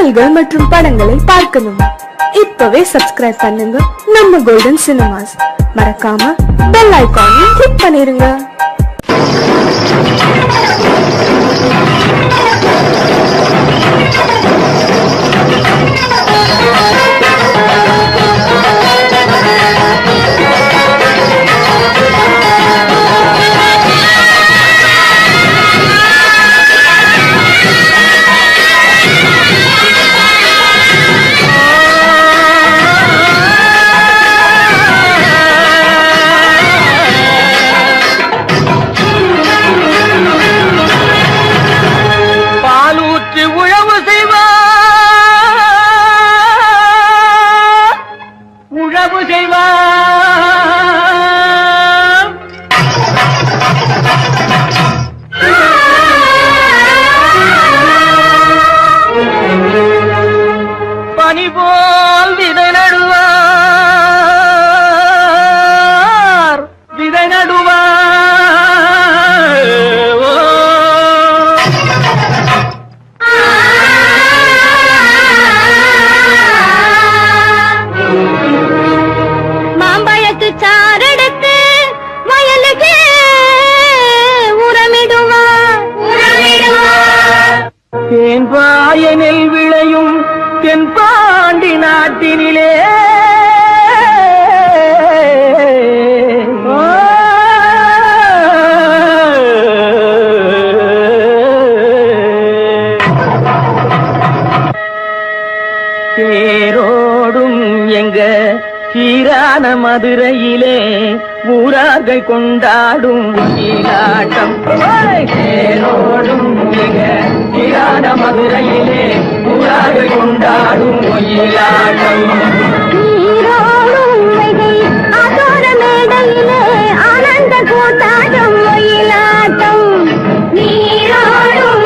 பாடல்கள் மற்றும் படங்களை பார்க்கணுமா? இப்பவே சப்ஸ்கிரைப் பண்ணுங்க நம்ம கோல்டன் சினிமாஸ். மறக்காம பெல் ஐகானையும் கிளிக் பண்ணிருங்க. தேன்பாயனில் விளையும் தென்பாண்டி நாட்டினிலே தேரோடும் எங்க சீரான மதுரையிலே ஊரார்கள் கொண்டாடும் நீலாட்டம். தேரோடும் எங்க சீரான மதுரையிலே ஊரார்கள் கொண்டாடும் நீலாட்டம். மேடையிலே ஆனந்த கூத்தாடும் ஒயிலாட்டம். நீரோடும்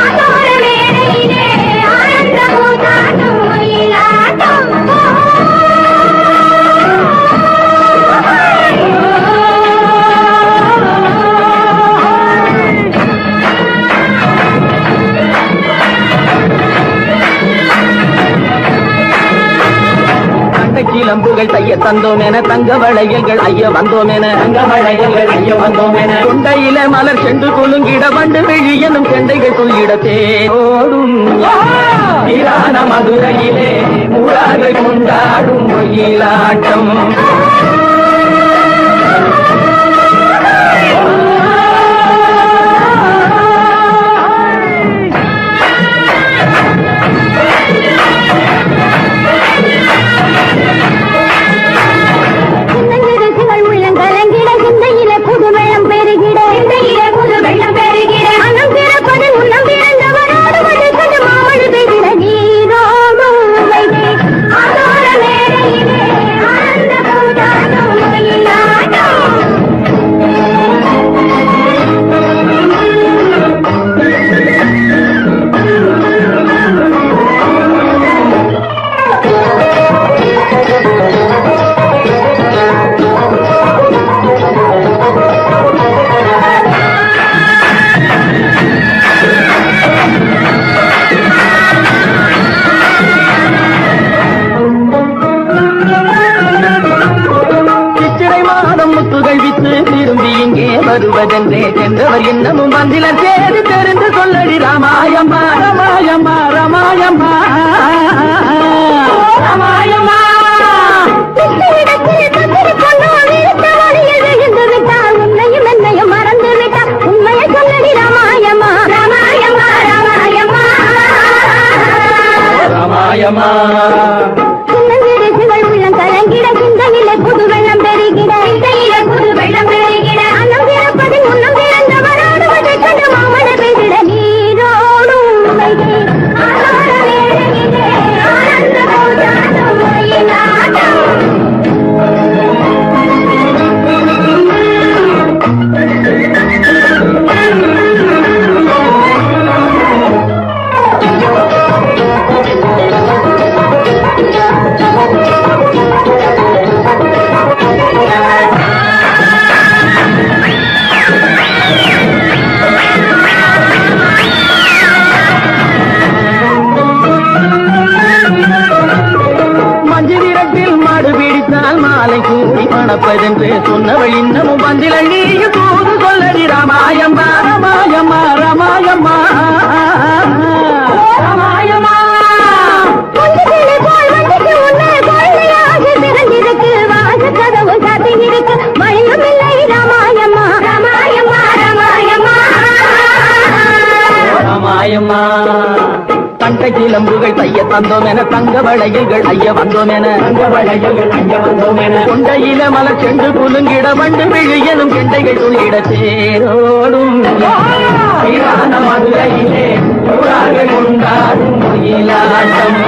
ஆதோர மேடையிலே ஆனந்த கூத்தாடும் ஒயிலாட்டம். கிளம்புகள் தைய தந்தோம் என தங்க வளையல்கள் ஐய வந்தோம் என தங்க வளையல்கள் ஐய வந்தோம் என கொண்டையில மலர் சென்று குலுங்கிட வண்டு வெளியனும் செண்டைகள் துள்ளிட தேரோடும் ஈரான மதுரையிலே ஊரார்கள் கொண்டாடும் ஒயிலாட்டம். வருவதென்றே சென்றவர் இன்னமும் வந்திலர் தேடி தெரிந்து சொல்லடி ராமாயம்மா ராமாயம்மா ராமாயம்மா ராமாயம்மா. உன்னையும் என்னையும் மறந்து விட்டால் உண்மையை சொல்லடி ராமாயம்மா ராமாயம்மா ராமாயம்மா ராமாயம்மா. உள்ளம் கலங்கிட சிந்தையிலே புது வெள்ளம் பெருகிட சிந்தையிலே புது வெள்ளம் பெருகிட அன்னம் பிறப்பது முன்னம் பிறந்தவராடுவதை கண்டு மாமன பெருகிட நீரோடும் ஆனந்த போதாடும் ஒயிலாட்டம். மணப்பதென்று சொன்னவள் இன்னமும் வந்தில நீயும் தூது சொல்லடி ராமாயம்மா ராமாயம்மா ராமாயம்மா ராமாயம்மா ராமாயம்மா தண்டை கிளம்புகள் தைய தந்தோம் என தங்க வளையல்கள் ஐய வந்தோம் என தங்க வளையல்கள் ஐய வந்தோம் என கொண்டையில மலர் சென்று குலுங்கிட வண்டு விழியனும் கெண்டைகள் துள்ளிட தேரோடும் மதுரையிலே கொண்டாடும் மயிலாட்டம்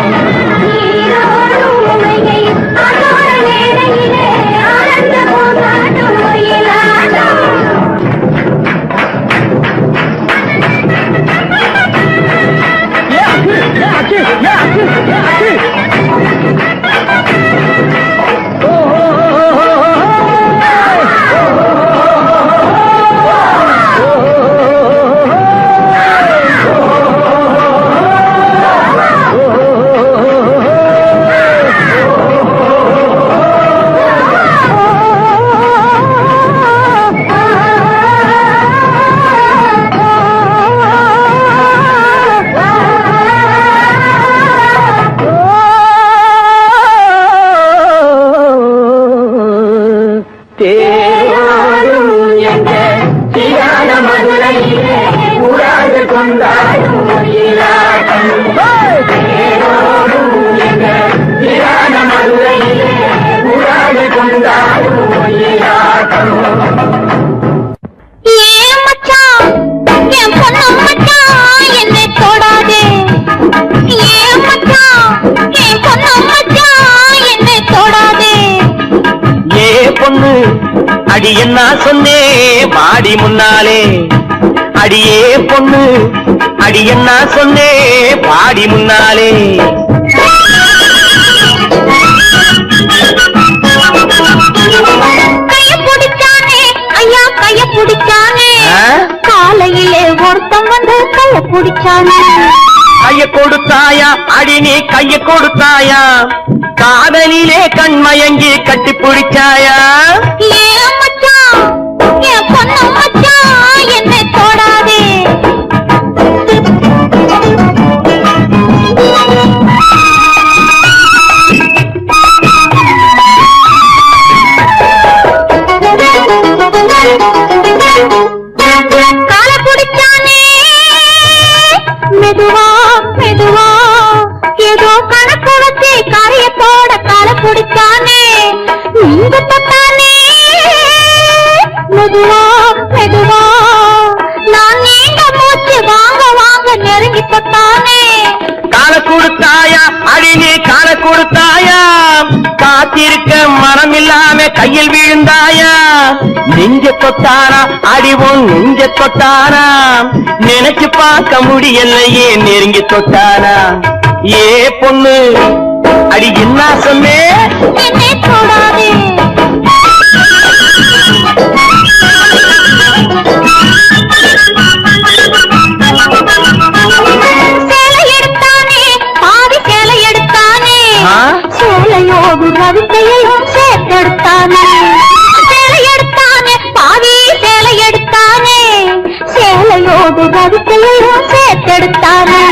அடி என்ன சொன்னே வாடி முன்னாலே அடியே பொண்ணு அடி என்ன சொன்னே வாடி முன்னாலே கைய பிடிச்சானே ஐயா கைய பிடிச்சானே காலையிலே ஒருத்தம் வந்து கைய பிடிச்சானே கைய கொடுத்தாயா அடி நீ கைய கொடுத்தாயா காதலிலே கண்மயங்கி கட்டி பிடிச்சாயா ஏன் மச்சான் என் பொண்ணு மச்சான் என்னை தொடாதே கால பிடிச்சானே மெதுவா மெதுவா ஏதோ கணக்கு வச்சு காரியத்தோட கால பிடிச்சானே நீங்க தொட்டானே மெதுவா மெதுவா நான் நீங்க மூச்சு வாங்க வாங்க நெருங்கி தொட்டானே கால கொடுத்தாயா அடி நீ கால கொடுத்தாயா காத்திருக்க மனம் இல்லாம கையில் விழுந்தாயா நெஞ்ச தொட்டானா அடிவோம் நெஞ்ச தொட்டானா நினைச்சு பார்க்க முடியலையே நெருங்கி தொட்டானா ஏ பொண்ணு அடி என்ன சொன்னே என்னை தொடாதே சேலை எடுத்தானே பாதி சேலை எடுத்தானே சேலையோடு ரவிக்கையையும் சேர்த்தெடுத்தானே சேலை எடுத்தானே பாதி சேலை எடுத்தானே சேலையோடு ரவிக்கையையும் சேர்த்தெடுத்தானே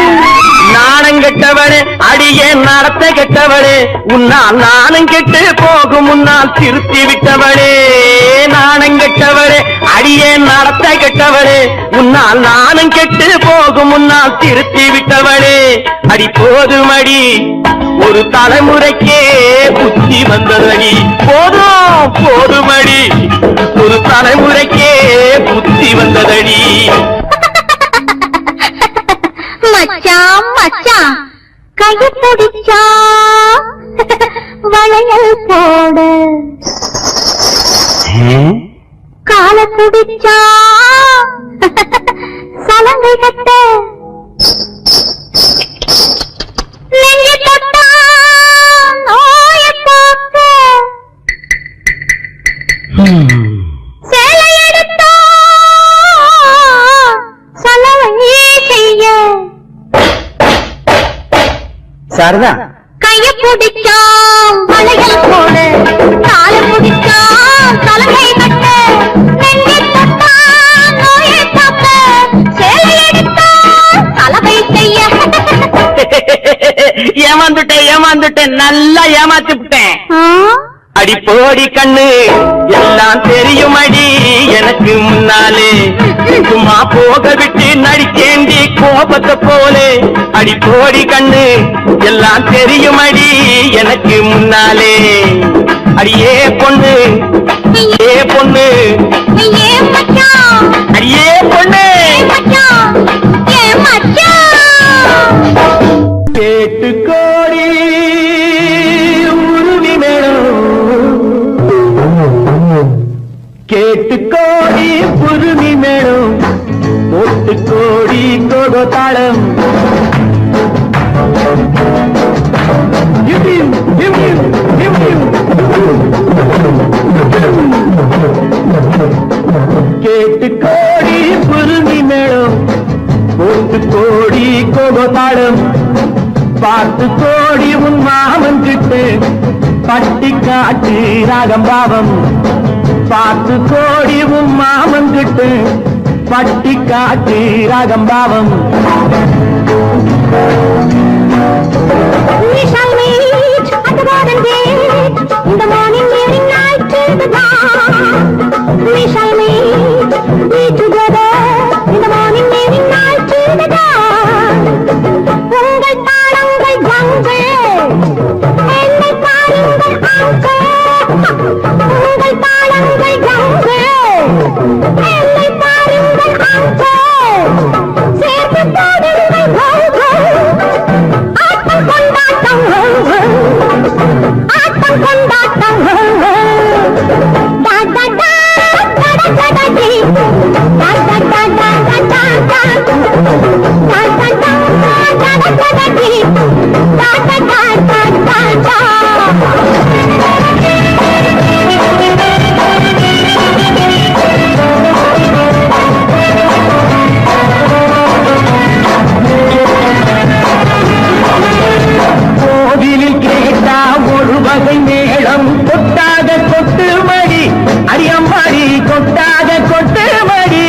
நாணம் கெட்டவளே அடியே நடத்த கெட்டவளே உன்னால் நாணம் கெட்டு போகும் முன்னால் திருத்தி விட்டவளே நாணம் கெட்டவளே அடியே நடத்த கெட்டவளே உன்னால் நாணம் கெட்டு போகும் முன்னால் திருத்தி விட்டவளே அடி போதுமடி ஒரு தலைமுறைக்கே புத்தி வந்ததடி போதும் போதுமடி ஒரு தலைமுறைக்கே புத்தி வந்ததடி மச்சான் மச்சான் கைய பிடிச்சா வளையல் போடு கால பிடிச்சா சலங்கை கட்ட நெஞ்ச தொட்டா நோய போக்க சேலை எடுத்தா சலவை செய்ய சாரதா கைய பிடிச்சான் வளையல் போட, கால பிடிச்சான் தலையை கட்ட, நெஞ்சை தொட்டான் நோயை காக்க, சேலை எடுத்தான் சலவை செய்ய. ஏமாந்துட்டேன் நல்லா ஏமாத்திவிட்டேன். அடி போடி கண்ணு எல்லாம் தெரியும் அடி எனக்கு முன்னாலே, சும்மா போக விட்டு நடிச்சேண்டி கோபத்தை போலே. அடி போடி கண்ணு எல்லாம் தெரியும் அடி எனக்கு முன்னாலே. அடியே பொண்ணு ஏ பொண்ணு ஏ மச்சான், அடியே பொண்ணு ஏ மச்சான், ஏ மச்சான். கேட்டு கோடி உருவி மேளம், கேட்டு கோடி புருமி மேளம், போட்டு கோடி கோகோ தாளம். கேட்டு கோடி புருமி மேளம், போட்டு கோடி கோகோ தாளம். பார்த்து கோடி உன் மாமன் கிட்டு பட்டி காட்டு ராகம் பாவம். பார்த்து கோடி உன் மாமன் கிட்டு பட்டி காட்டு ராகம் பாவம். We shall meet at the garden gate in the morning, evening, night till the dawn. We shall be together in the morning, evening, night till the dawn. உங்கள் தாளங்கள் கங்கை, என்னை பாருங்கள் அங்கே. உங்கள் தாளங்கள் கங்கை, என்னை பாருங்கள் அங்கே. சேர்த்து பாடுங்கள் ஆட்டம் கொண்டாட்டம், ஆட்டம் கொண்டாட்டம். கோவிலில் கேட்டா ஒரு வகை மேளம், கொட்டாத கொட்டு மடி அடியம்மாடி, கொட்டாத கொட்டு மடி.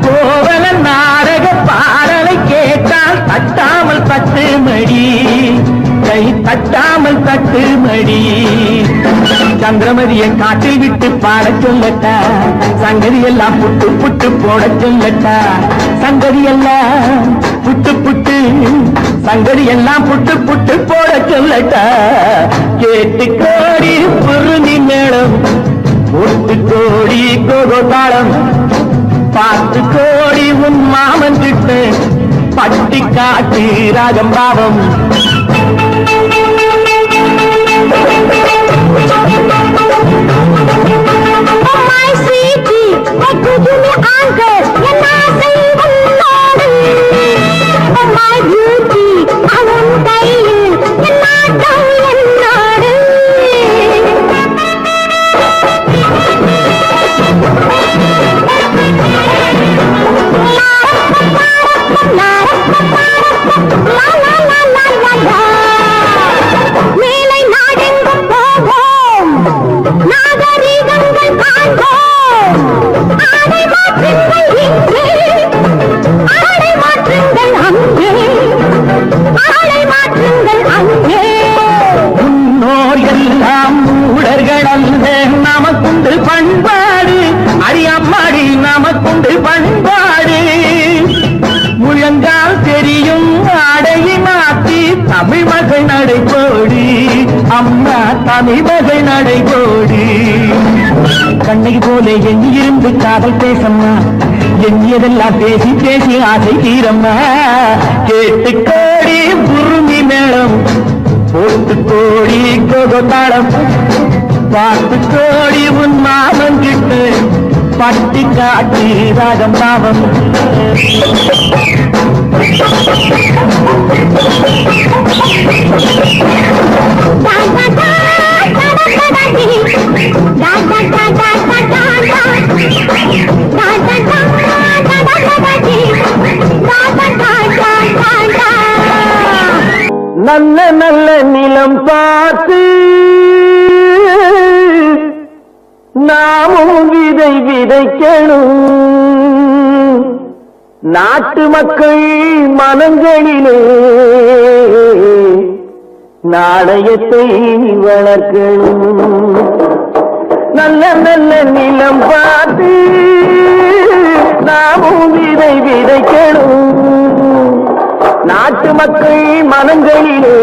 கோவல நாடக பாடலை கேட்டால் தட்டாமல் தட்டு மடி, கை தட்டாமல் தட்டு மடி. சந்திரமதியை காட்டில் விட்டு பாடச் சொல்லட்டா, சங்கதி எல்லாம் புட்டு புட்டு போடச் சொல்லட்டா. சங்கதி எல்லாம் புட்டு புட்டு, சங்கதி எல்லாம் புட்டு புட்டு போட சொல்லட்டா. கேட்டு கோடி புருமி மேளம், ஒட்டு கோடி கோகோ தாளம். பார்த்து கோடி உன் மாமன் கிட்ட பட்டி காட்டு ராகம் பாவம். Oh my sweetie, I could do me anchor, and I say unnode. Oh my beauty, I won't die in, and I don't unnode. La la la la la la. மேலை நாடெங்கும் போவோம், நாகரீகங்கள் காண்போம். ஆடை மாற்றுங்கள் இங்கே, ஆடை மாற்றுங்கள் அங்கே, ஆடை மாற்றுங்கள் அங்கே. முன்னோர் எல்லாம் மூடர்கள் அல்ல, நமக்குண்டு பண்பாடு அடியம்மாடி, நமக்குண்டு பண்பாடு. முழங்கால் தெரியும் ஆடையை மாற்றி தமிழ் மகள் நடைபோடி, அம்மா தமிழ் மகள் நடைபோடி. கண்ணகி போல எண்ணியிருந்து காதல் பேசம்மா, எண்ணியதெல்லாம் பேசி பேசி ஆசை தீரம்மா. கேட்டு கோடி புருமி மேளம், போட்டு கோடி கோகோ தாளம். பார்த்து கோடி உன் மாமன் கிட்டு பட்டி காட்டி ராகம் பாவம். நல்ல நல்ல நிலம் பார்த்து நாமும் விதை விதைக்கணும். நாட்டு மக்கள் மனங்களிலே நாணயத்தை வளர்க்கணும். நல்ல நல்ல நிலம் பார்த்து நாமும் விதை விதைக்கணும். நாட்டு மக்கள் மனங்களிலே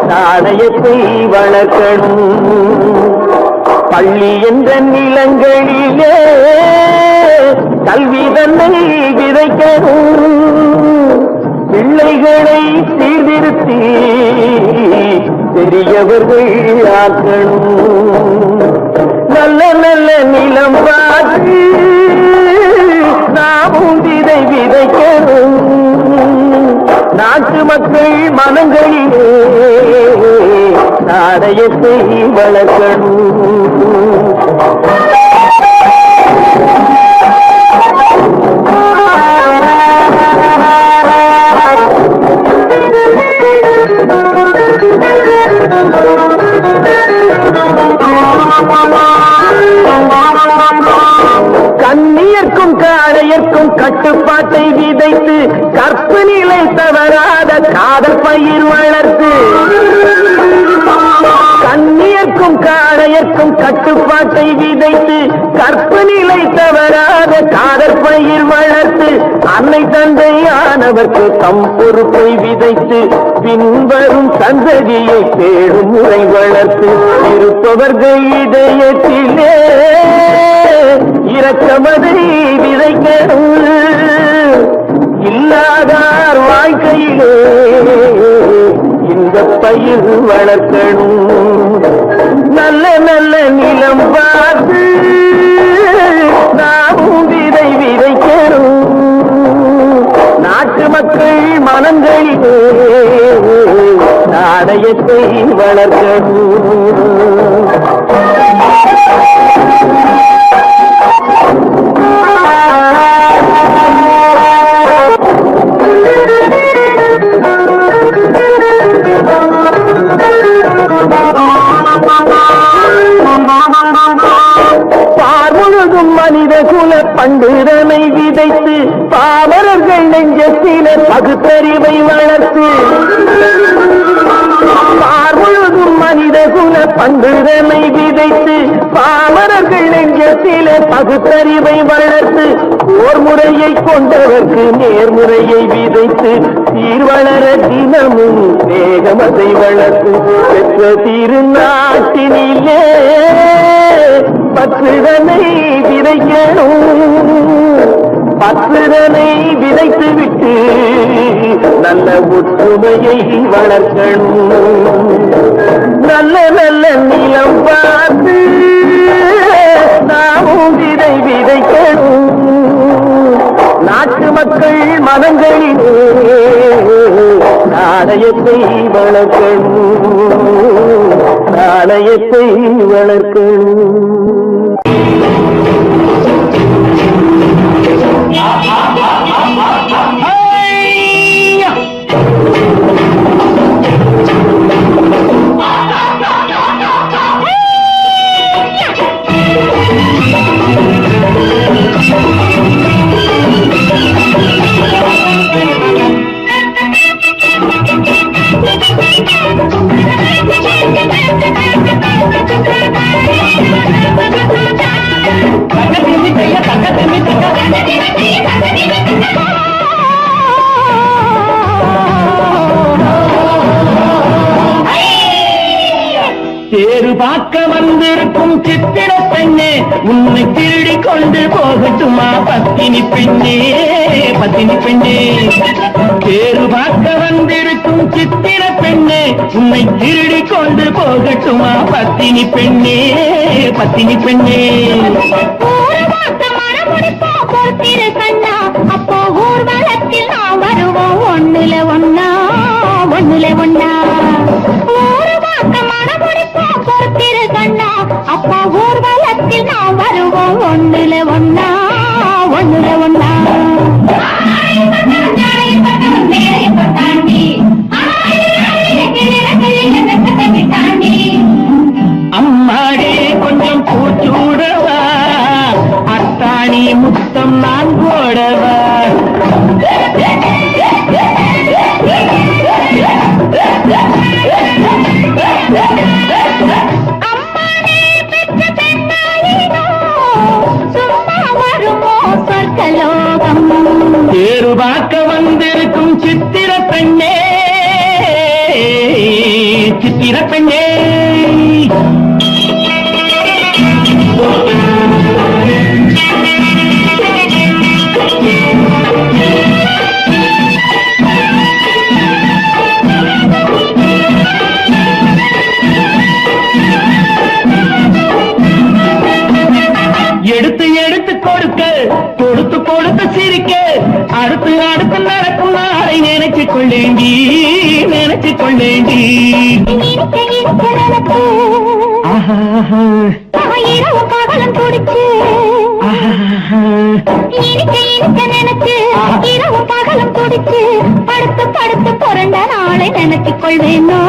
நாணயத்தை வளர்க்கணும். பள்ளி என்ற நிலங்களிலே கல்வி தன்னை விதைக்கணும். பிள்ளைகளை சீர்திருத்தி பெரியவர்கள் ஆக்கணும். நல்ல நல்ல நிலம் பார்த்து நாமும் விதை விதைக்கணும். நாட்டு மக்கள் மனங்களிலே நாணயத்தை வளர்க்கணும். கண்ணியர்க்கும் காளையர்க்கும் கட்டுப்பாட்டை விதைத்து கற்பு நிலை தவறாத காதல் பயிர் வளர்த்து. கண்ணியர்க்கும் காளையர்க்கும் கட்டுப்பாட்டை விதைத்து கற்பு நிலை தவறாத காதல் பயிர் வளர்த்து. அன்னை தந்தையானவர்க்கு தம் பொறுப்பை விதைத்து பின்வரும் சந்ததியை பேடும் முறை வளர்த்து. இருப்பவர்கள் இதயத்திலே இரக்கமதை விதைக்கணும். இல்லாதார் வாழ்க்கையிலே இந்த பயிர் வளர்க்கணும். நல்ல நல்ல நிலம் பார்த்து நாமும் விதை விதைக்கணும். நாட்டு மக்கள் மனங்களிலே நாணயத்தை வளர்க்கணும். பார்முழுதும் மனித குல பண்டுதனை விதைத்து பாமரர்கள் நெஞ்சத்தில பகுத்தறிவை வளர்த்து. பார்முழுதும் மனித குல பண்டுதனை விதைத்து பாமரர்கள் நெஞ்சத்தில பகுத்தறிவை வளர்த்து. ஓர் முறையை கொண்டவர்க்கு நேர்முறையை விதைத்து சீர்வளர தினமும் வேகமதை வளர்த்து. பெற்ற திருநாட்டினிலே பற்றுதனை விதைக்கணும். பற்றுதனை விதைத்து விட்டு நல்ல ஒற்றுமையை வளர்க்கணும். நல்ல நல்ல நிலம் பார்த்து நாமும் விதை விதைக்கணும். நாட்டு மக்கள் மனங்களிலே நாணயத்தை வளர்க்கணும். நாணயத்தை வளர்க்கணும். தேரு பார்க்க வந்திருக்கும் சித்திர பெண்ணே, உன்னை திருடி கொண்டு போகட்டுமா பத்தினி பெண்ணே, பத்தினி பெண்ணே. தேரு பார்க்க வந்திருக்கும் சித்திர பெண்ணே, உன்னை திருடி கொண்டு போகட்டுமா பத்தினி பெண்ணே, பத்தினி பெண்ணே. அப்போ ஊர்வலத்தில் நாம் வருவோம் ஒண்ணுல ஒன்னா, ஒண்ணுல ஒன்னா. அப்பா ஊர்வலத்தில் நாம் வருவோம் ஒண்ணுல ஒன்னா, ஒண்ணுல ஒன்னா. சித்திர பெண்ணே எடுத்து எடுத்து கொடுக்க கொடுத்து கொடுத்து சிரிக்க அடுத்து அடுத்து நடக்கும் நாளை நினைச்சு கொள்ளேண்டி நினைச்சு கொள்ளேண்டி இரவு பகலும் துடிச்சு நினைச்சு இரவு பகலும் துடிச்சு படுத்து படுத்து பிறந்த நாளை நினைச்சுக் கொள்வேனோ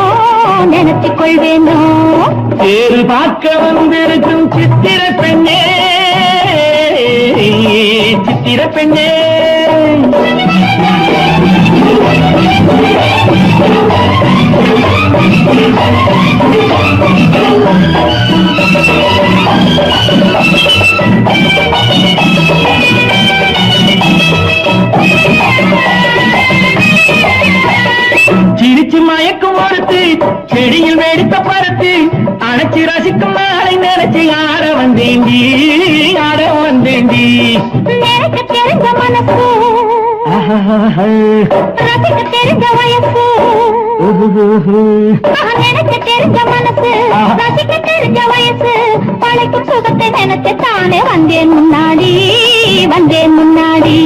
நினைச்சுக் கொள்வேனோ பேரு பார்க்க வந்திருக்கும் சித்திர பெண்ணே சித்திர பெண்ணே சிரிச்சு மயக்கும் ஒருத்து செடியில் வெடித்த பருத்து அணைச்சி ரசிக்கும் நாளை நினைச்சு ஆட வந்தேண்டி ஆட வந்தேண்டி எனக்கு தெரிஞ்ச மனசு ரசிக்க தெரிஞ்ச வயசு நினைக்க தெரிஞ்ச மனசு ரசிக்க தெரிஞ்ச வயசு பழைக்கும் சுகத்தை நினைச்சு தானே வந்தேன் முன்னாடி வந்தேன் முன்னாடி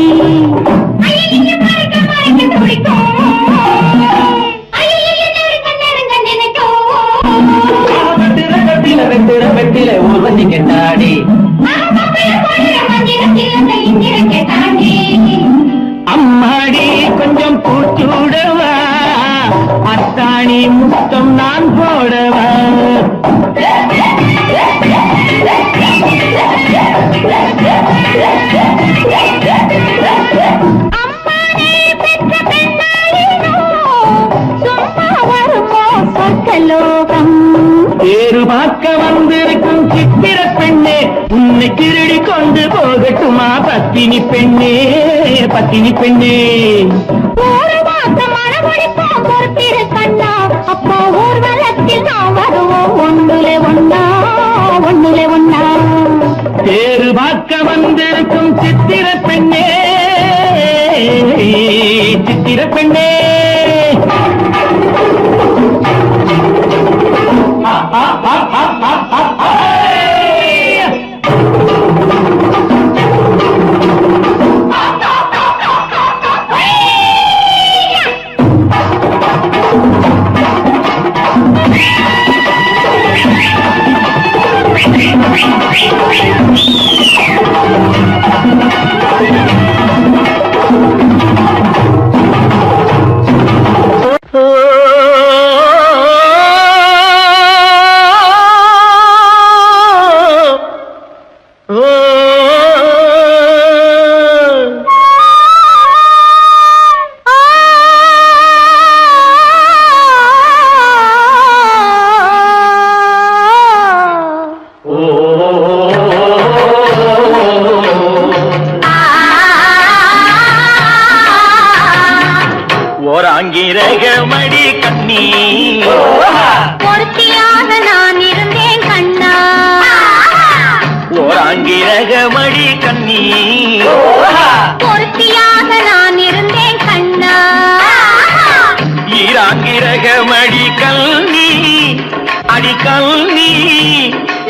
வெட்டில ஊர்வசி கெட்டாடி அம்மாடி கொஞ்சம் பூச்சூடவா அத்தாணி முத்தம் நான் போடவா பேரு பார்க்க வந்திருக்கும் சித்திர பெண்ணே உன்னை திருடி கொண்டு போகட்டுமா பத்தினி பெண்ணே பத்தினி பெண்ணே ஒரு மாசம் மனமொழிப்போம் பொறுத்திரு கண்ணா அப்போ ஊர்வலத்தில் நாம் வருவோம் ஒன்றுலே ஒன்னா ஒன்றுலே ஒன்னா பேரு பார்க்க வந்திருக்கும் சித்திர பெண்ணே சித்திர பெண்ணே ஓராங்கிரகமடி கண்ணி பொறுத்தியாக நான் இருந்தேன் கண்ணா ஓராங்கிரகமடி கண்ணி பொறுத்தியாக நான் இருந்தேன் கண்ணா ஈராங்கிரகமடி கல்வி அடி கல்வி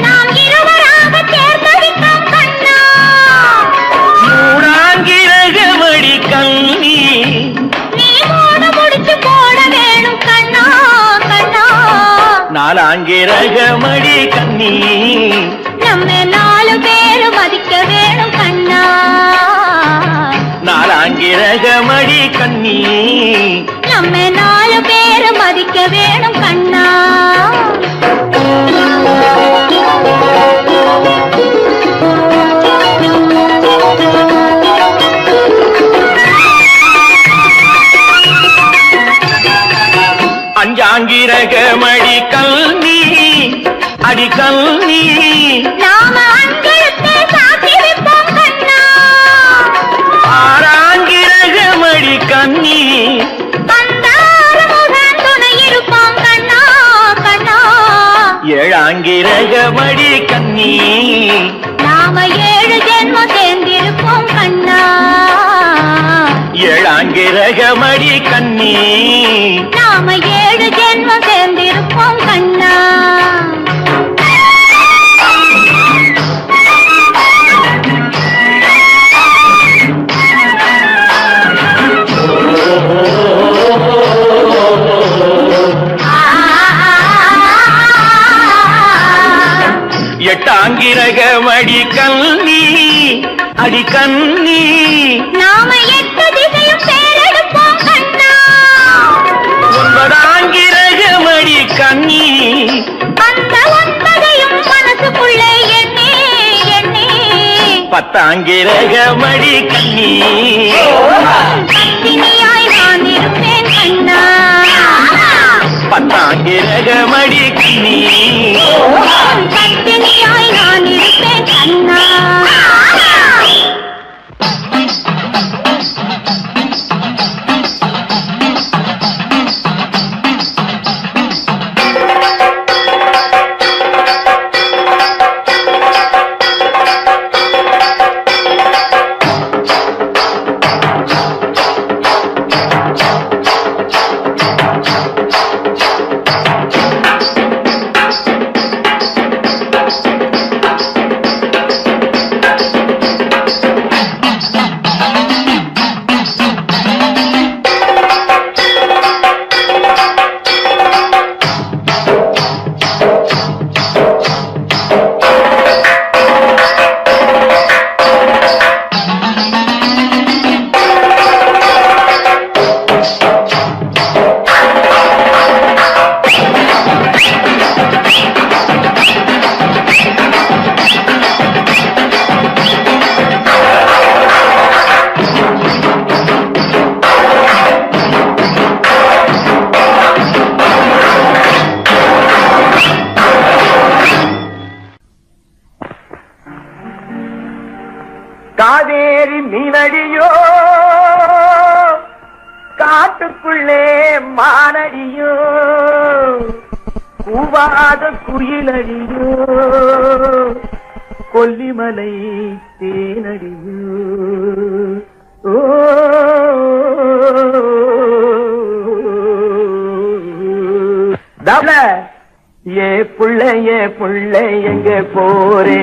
நாம் இருவராக சேர்ந்தடித்தோம் கண்ணா மூடாங்கிரகமடி கல்வி நீ மூட முடிச்சு போட வேணும் கண்ணா கண்ணா நாலாங்கிரகமடி கண்ணி நம்ம 4 பேரு மதிக்க வேணும் கண்ணா நாலாங்கிரகமடி கண்ணி நம்ம 4 பேரு மதிக்க வேணும் கண்ணா அஞ்சாங்கிரகமடி கல்வி அடி கல்வி நாம அங்கலத்தை சாத்தி வைப்போம் கண்ணா ஆறாங்கிரகமடி கண்ணி அந்தார முகன் துணை இருப்போம் கண்ணா ஏழாங்கிரகமடி கண்ணி நாம 7 ஜென்மம் சேர்ந்திருப்போம் கண்ணா. ஏழாங்கிரகமடி கண்ணி நாம 7 ஜென்மம் சேர்ந்திருப்போம் கண்ணா. எட்டாங்கிரகமடி கண்ணி அடி கண்ணி நாம 8 திசையும் பேரெடுப்போம் கண்ணா. 9ஆங்கிரகமடி கண்ணி அந்த 9ஐயும் மனசுக்குள்ளே எண்ணி எண்ணி 10ஆங்கிரகமடி கண்ணி பத்தினியாய் நான் இருப்பேன் கண்ணா. 10ஆங்கிரகமடி கண்ணி பத்தினியாய் நான் இருப்பேன் கண்ணா. காவேரி மீனடியோ காட்டுக்குள்ளே மானடியோ கூவாத குயிலடியோ கொல்லிமலை தேனடியோ ஓ தவள ஏ புள்ள எங்க போரே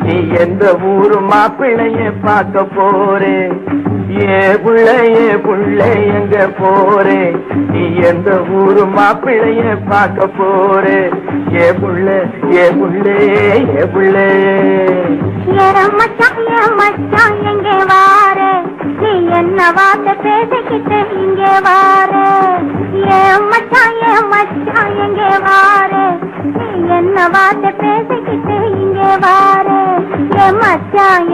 நீ எந்த ஊரு மாப்பிள்ளைய பார்க்க போரே ஏ புள்ள எங்க போரே நீ எந்த ஊரு மாப்பிள்ளைய பார்க்க போரே ஏ புள்ள மச்சான் எங்கே வாரே நீ என்ன வார்த்தை பேசிக்கிட்டு இங்கே வாரே மச்சான் எங்கே வாரே நீ என்ன வார்த்தை பேசிக்கிட்டு இங்கே வாரே மச்சான்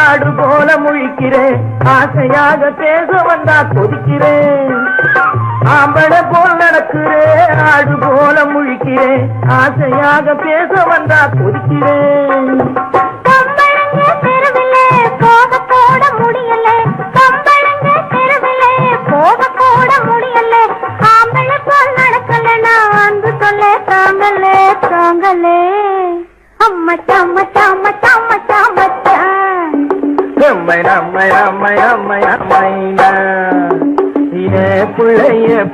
ஆடு போல முழிக்கிறேன் ஆசையாக பேச வந்தா கொதிக்கிறேன் ஆம்பளை போல் நடக்கிறேன் ஆடு போல முழிக்கிறேன் ஆசையாக பேச வந்தா கொதிக்கிறேன்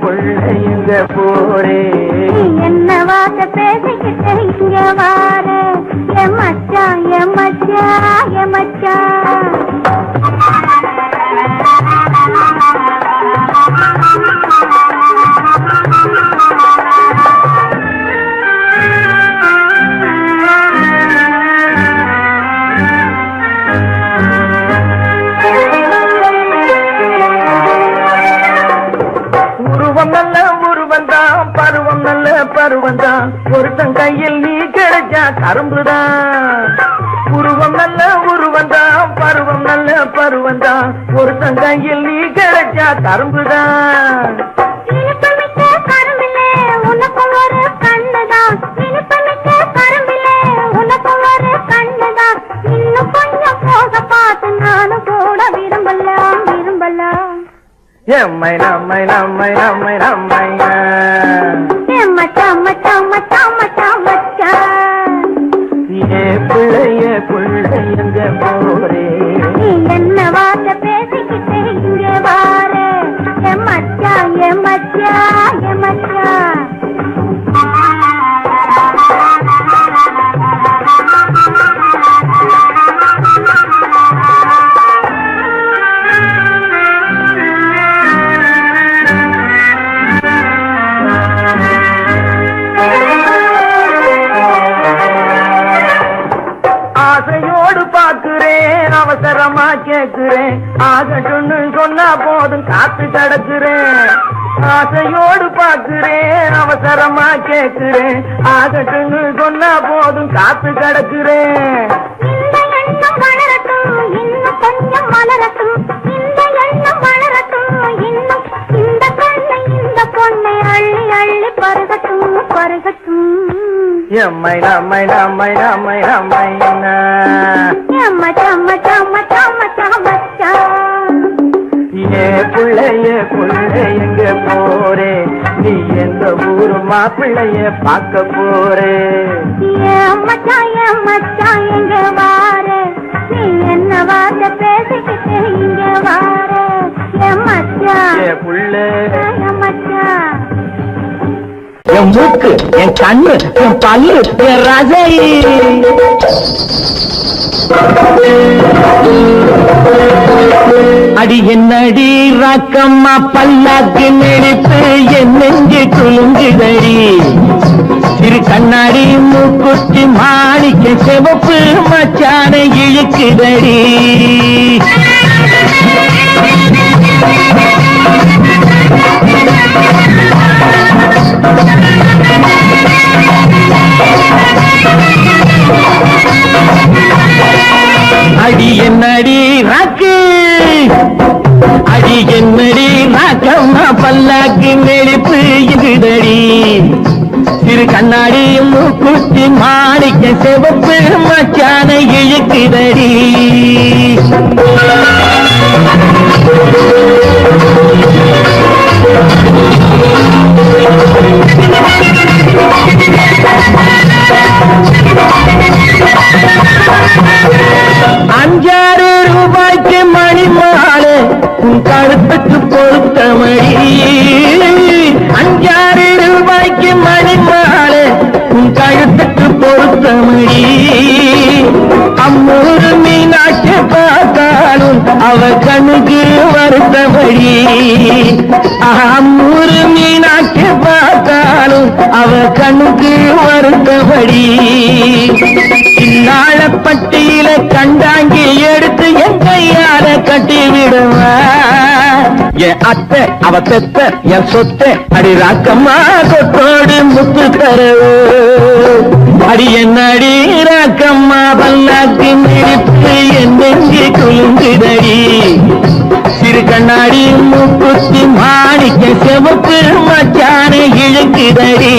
புள்ளைங்க போரே என்ன வார்த்தை பேசிக்கிட்டு இங்க வாரே மச்சான் உருவம் நல்ல உருவம் அரும்புதான். உருவம் நல்ல உருவந்தான், பருவம் நல்ல பருவந்தான், ஒரு கையில் நீ கிடைச்சா கரும்புதான். இனிப்புமிக்க கரும்பிலே உனக்கு ஒரு கண்ணுதான், இனிப்புமிக்க கரும்பிலே உனக்கு ஒரு கண்ணுதான், இன்னும் கொஞ்சம் போக பார்த்து நானும் கூட விரும்பலாம் விரும்பலாம். எம்மை நம்மை நம்மை நம்மை நம்மையா மச்சான் மச்சான் மச்சான் மச்சான் மச்சான், ஏ பிள்ளைய பிள்ளை எங்க போரே, நீ என்ன வார்த்தை பேசிக்கிட்டே இங்கே வாரே, என் மச்சான் என் மச்சான் என் மச்சான். ஆசையோடு பாக்குறேன், அவசரமா கேக்குறேன், ஆகட்டும்னு சொன்னா போதும் காத்து கிடக்குறேன். ஆசையோடு பாக்குறேன், அவசரமா கேக்குறேன், ஆகட்டும்னு சொன்னா போதும் காத்து கிடக்குறேன். இந்த எண்ணம் வளரட்டும் இன்னும் கொஞ்சம் வளரட்டும், இந்த எண்ணம் வளரட்டும் இன்னும், இந்த கண்ணை இந்த பொண்ணை அள்ளி அள்ளி பருகட்டும் பருகட்டும். எம்மை நம்மை நம்மை நம்மை நம்மையா மச்சான் மச்சான் மச்சான் மச்சான் மச்சான், ஏ பிள்ளைய பிள்ளை எங்க போரே, நீ எந்த ஊரு மாப்பிள்ளைய பார்க்க போறே. என் மச்சான் எங்க வாரே, நீ என்ன வார்த்தை பேசிக்கிட்டு இங்க வாரே, என் மச்சான் ஏ புள்ள, என் மச்சான். என் மூக்கு, என் கண்ணு, என் பல்லு, என் ரசை. அடி என்னடி ராக்கம்மா பல்லாக்கு நெடுப்பு என் நெஞ்சு குலுங்குதடி, சிறு கண்ணாடி மூக்குத்தி மாணிக்க சிவப்பு மச்சான இழுக்குதடி. அடி என்னடி ராக்கு, அடி என்னடி ராக்கம்மா பல்லாக்கு நெடுப்பு இதுதடி, சிறு கண்ணாடி மூக்குத்தி மாணிக்க சிவப்பு மச்சான இழுக்குதடி. ₹5 மணி மாலை உன் கழுத்துக்கு பொருத்தமடி, ₹5 மணி மாலை உன் கழுத்துக்கு பொருத்தமடி. அம்மூரு மீனாட்சி பார்த்தாலும் அவ கண்ணுக்கு வருத்தமடி, அம்மூரு மீனாட்சி பார்த்தாலும் அவ கண்ணுக்கு வருத்தமடி. நாளப்பட்டியில கண்டாங்கி எடுத்து என் கையால கட்டி விடுவா, என் அத்தை அவ பெத்த என் சொத்தை அடி ராக்கம்மா கொத்தோடு முத்து தரவு. அடி என்னடி ராக்கம்மா பல்லாக்கின் இடிப்பு என் நெஞ்சு குலுங்குதடி, சிறு கண்ணாடி மூக்குத்தி மாணிக்க சிவப்பு மச்சான இழுக்குதடி.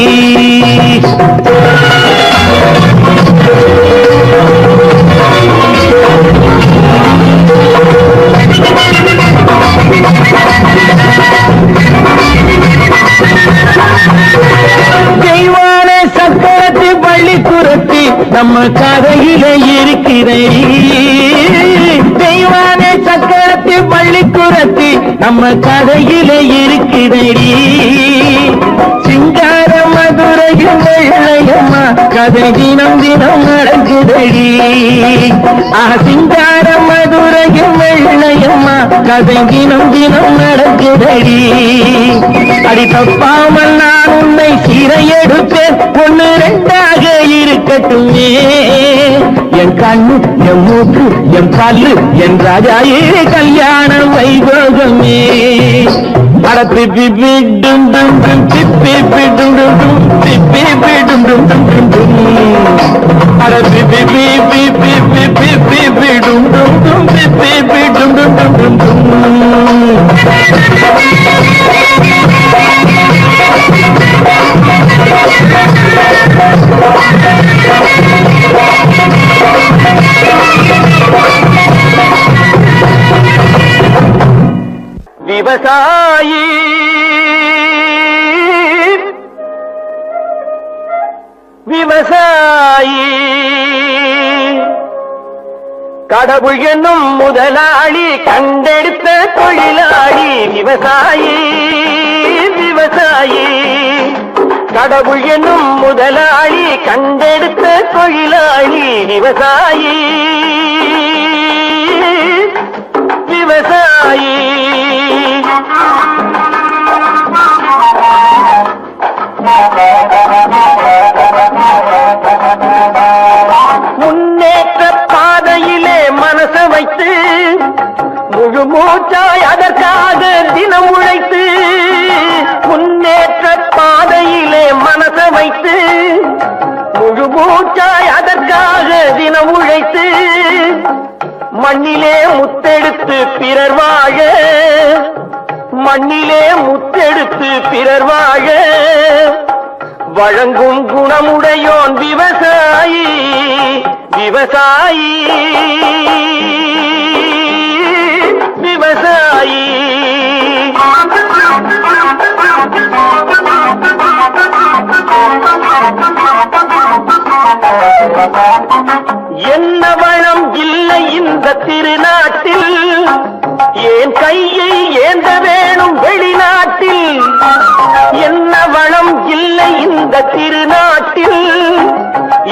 தெய்வான சக்கரத்து பள்ளி குரத்தி நம்ம கதையில இருக்கிறடி, தெய்வான சக்கரத்து பள்ளி குரத்தி நம்ம கதையில இருக்கிறடி. சிங்கார மதுரையும் வெள்ளையம்மா கதை தினம் தினம் நடக்குதடி, சிங்கார மதுரையும் வெள்ளையம்மா கதை தினம் தினம் நடக்குதடி. அடி தப்பாமல் நான் உன்னை சீரை எடுப்பேன், 1 2ஆக இருக்கட்டுமே. என் கண்ணு, என் மூக்கு, என் பல்லு, என் ராஜாயே கல்யாண வைபோகமே. அட பிப்பி டும் டும் டும் பிப்பி டும் டும் டும் பிப்பி டும் டும் டும் டும் டும் அட பிப்பி பிப்பி பிப்பி பிப்பி டும் டும் டும் பிப்பி டும் டும் டும் டும் டும் விவசாயி விவசாயி கடவுள் என்னும் முதலாளி கண்டெடுத்த தொழிலாளி விவசாயி விவசாயி கடவுள் என்னும் முதலாளி கண்டெடுத்த தொழிலாளி விவசாயி விவசாயி முன்னேற்ற பாதையிலே மனச வைத்து முழு மூச்சாய் அதற்காக தினம் உழைத்து முன்னேற்ற பாதையிலே மனச வைத்து முழு மூச்சாய் அதற்காக தினம் உழைத்து மண்ணிலே முத்தெடுத்து பிறர் வாழ மண்ணிலே முத்தெடுத்து பிறர் வாழ வழங்கும் குணமுடையோன் விவசாயி விவசாயி விவசாயி என்ன வளம் இல்லை இந்த திருநாட்டில் ஏன் கையை ஏந்த வேணும் வெளிநாட்டில் என்ன வளம் இல்லை இந்த திருநாட்டில்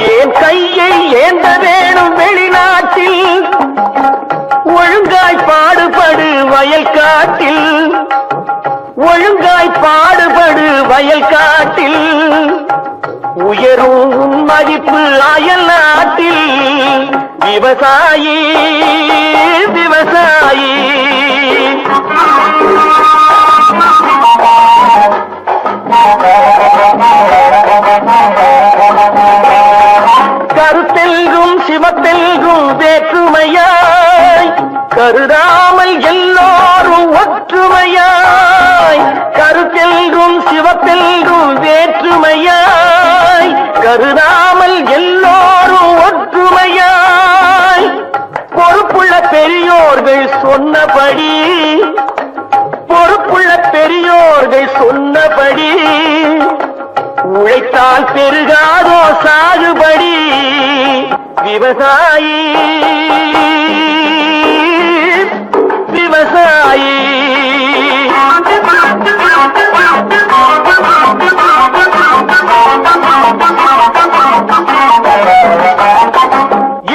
ஏன் கையை ஏந்த வேணும் வெளிநாட்டில் ஒழுங்காய் பாடுபடு வயல் காட்டில் ஒழுங்காய் பாடுபடு வயல் காட்டில் உயரும் மதிப்பு அயல் நாட்டில் விவசாயி விவசாயி கருத்தெல்கும் சிவத்தெல்கும் வேற்றுமையாய் கருதாமல் எல்லோரும் ஒற்றுமையாய் கருத்தெல்கும் சிவத்தெல்கும் வேற்றுமையாய் கருதாமல் எல்லோரும் ஒற்றுமையாய் பொறுப்புள்ள பெரியோர்கள் சொன்னபடி பொறுப்புள்ள பெரியோர்கள் சொன்னபடி உழைத்தால் பெருகாதோ சாகுபடி விவசாயி விவசாயி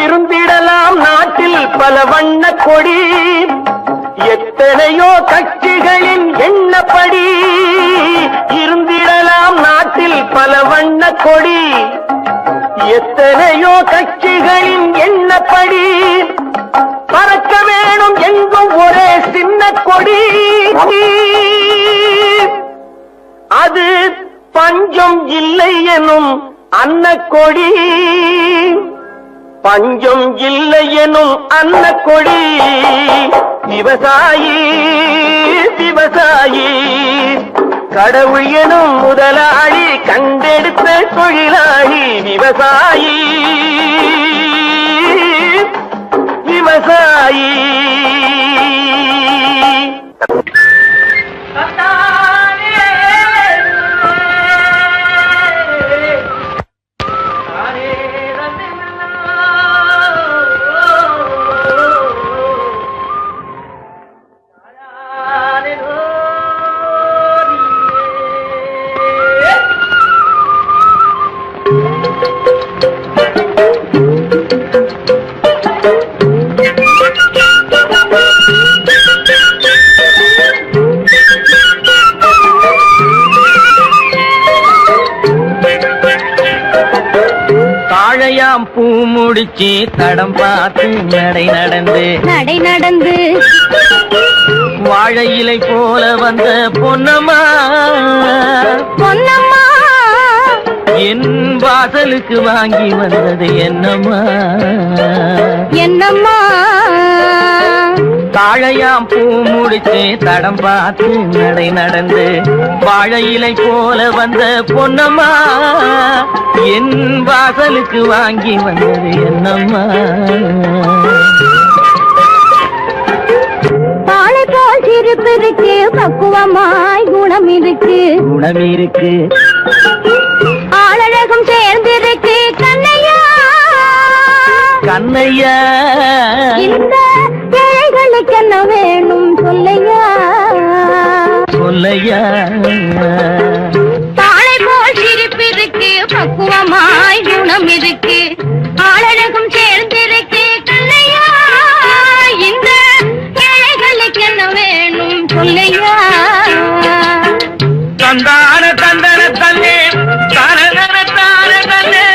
இருந்திடலாம் நாட்டில் பல வண்ண கொடி எத்தனையோ கட்சிகளின் எண்ணப்படி இருந்திடலாம் நாட்டில் பல வண்ண கொடி எத்தனையோ கட்சிகளின் எண்ணப்படி பறக்க வேணும் எங்கும் ஒரே சின்ன கொடி அது பஞ்சம் இல்லை எனும் அன்னக்கொடி பஞ்சம் இல்லை எனும் அன்னக்கொடி விவசாயி விவசாயி கடவுள் எனும் முதலாளி கண்டெடுத்த தொழிலாளி விவசாயி விவசாயி தாழையாம் பூ முடிச்சு தடம் பார்த்து நடை நடந்து வாழை இலை போல வந்த பொன்னம்மா பொன்னம்மா என் வாசலுக்கு வாங்கி வந்தது என்னம்மா என்னம்மா தாழையாம் பூ முடிச்சு தடம் பார்த்து நடை நடந்து வாழை இலை போல வந்த பொன்னம்மா என் வாசலுக்கு வாங்கி வந்தது என்னம்மா பாலை போல் சிரிப்பு இருக்கு பக்குவமாய் குணம் இருக்கு ஆளழகும் சேர்ந்திருக்கு கண்ணையா கண்ணையா இந்த ஏழைகளுக்கு என்ன வேணும் சொல்லையா பாலை போல் சிரிப்பு இருக்கு பக்குவமாய் குணம் இருக்கு ஆளழகும் சேர்ந்திருக்கு கண்ணையா இந்த ஏழைகளுக்கு என்ன வேணும் சொல்லையா தந்தான தந்தன தன்னே தனதன தான தன்னே